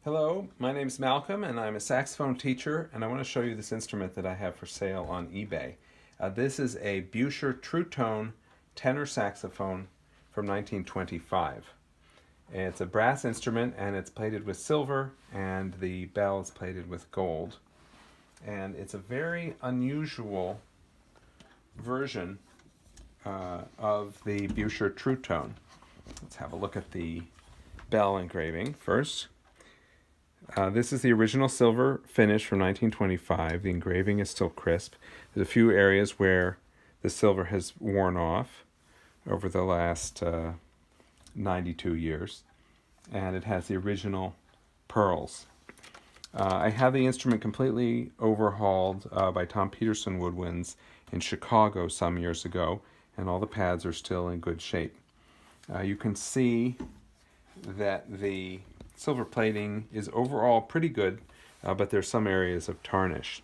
Hello, my name is Malcolm and I'm a saxophone teacher, and I want to show you this instrument that I have for sale on eBay. This is a Buescher True Tone tenor saxophone from 1925. It's a brass instrument and it's plated with silver, and the bell is plated with gold. And it's a very unusual version of the Buescher True Tone. Let's have a look at the bell engraving first. This is the original silver finish from 1925. The engraving is still crisp. There's a few areas where the silver has worn off over the last 92 years. And it has the original pearls. I had the instrument completely overhauled by Tom Peterson Woodwinds in Chicago some years ago, and all the pads are still in good shape. You can see that the silver plating is overall pretty good, but there's some areas of tarnish.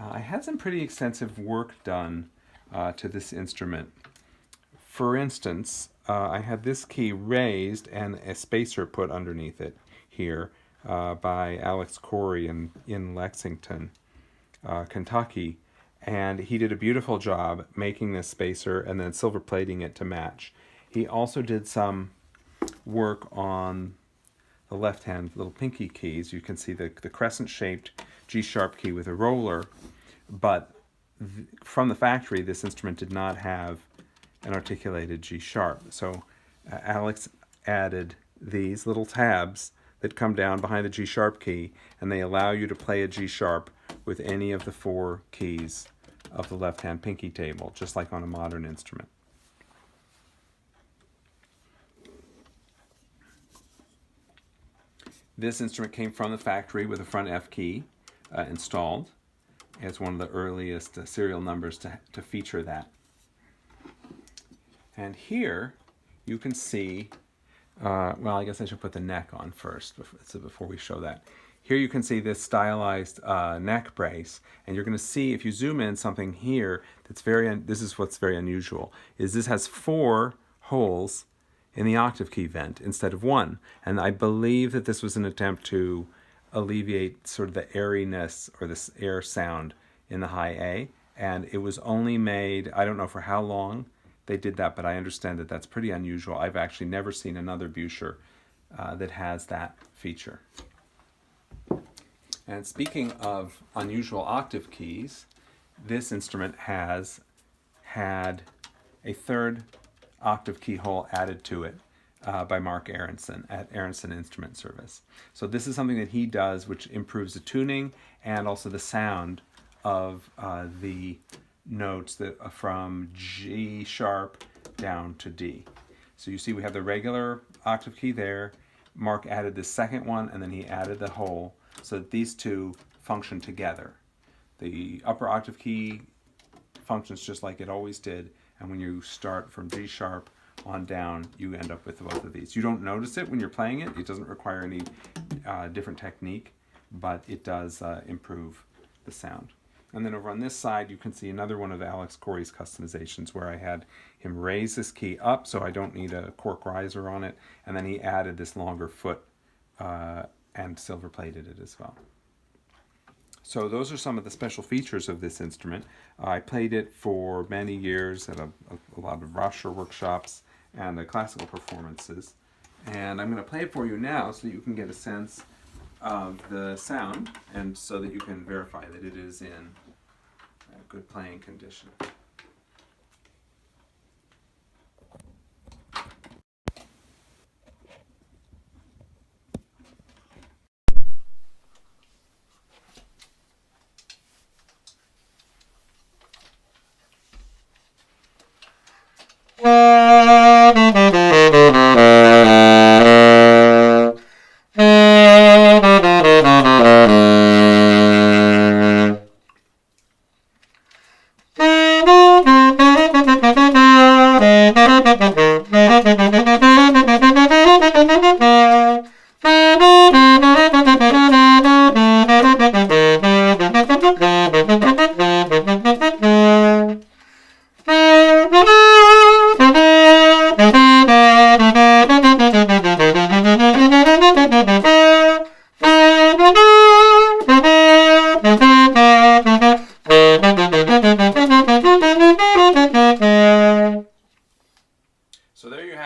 I had some pretty extensive work done to this instrument. For instance, I had this key raised and a spacer put underneath it here by Alex Corey in Lexington, Kentucky, and he did a beautiful job making this spacer and then silver plating it to match. He also did some work on the left-hand little pinky keys. You can see the crescent-shaped G-sharp key with a roller, but from the factory, this instrument did not have an articulated G-sharp. So Alex added these little tabs that come down behind the G-sharp key, and they allow you to play a G-sharp with any of the four keys of the left-hand pinky table, just like on a modern instrument. This instrument came from the factory with a front F key installed. It's one of the earliest serial numbers to feature that. And here you can see, well, I guess I should put the neck on first before we show that. Here you can see this stylized neck brace, and you're going to see, if you zoom in, something here that's this is what's very unusual, is this has 4 holes in the octave key vent instead of 1. And I believe that this was an attempt to alleviate sort of the airiness or this air sound in the high A. And it was only made, I don't know for how long they did that, but I understand that that's pretty unusual. I've actually never seen another Buescher that has that feature. And speaking of unusual octave keys, this instrument has had a 3rd octave keyhole added to it by Mark Aronson at Aronson Instrument Service. So this is something that he does, which improves the tuning and also the sound of the notes that from G sharp down to D. So you see we have the regular octave key there. Mark added the second one, and then he added the hole so that these two function together. The upper octave key functions just like it always did, and when you start from G sharp on down, you end up with both of these. You don't notice it when you're playing it. It doesn't require any different technique, but it does improve the sound. And then over on this side, you can see another one of Alex Corey's customizations where I had him raise this key up so I don't need a cork riser on it, and then he added this longer foot and silver plated it as well. So those are some of the special features of this instrument. I played it for many years at a lot of Buescher workshops and classical performances. And I'm going to play it for you now so that you can get a sense of the sound, and so that you can verify that it is in good playing condition.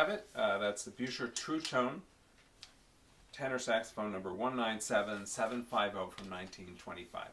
have it. That's the Buescher True Tone tenor saxophone number 197750 from 1925.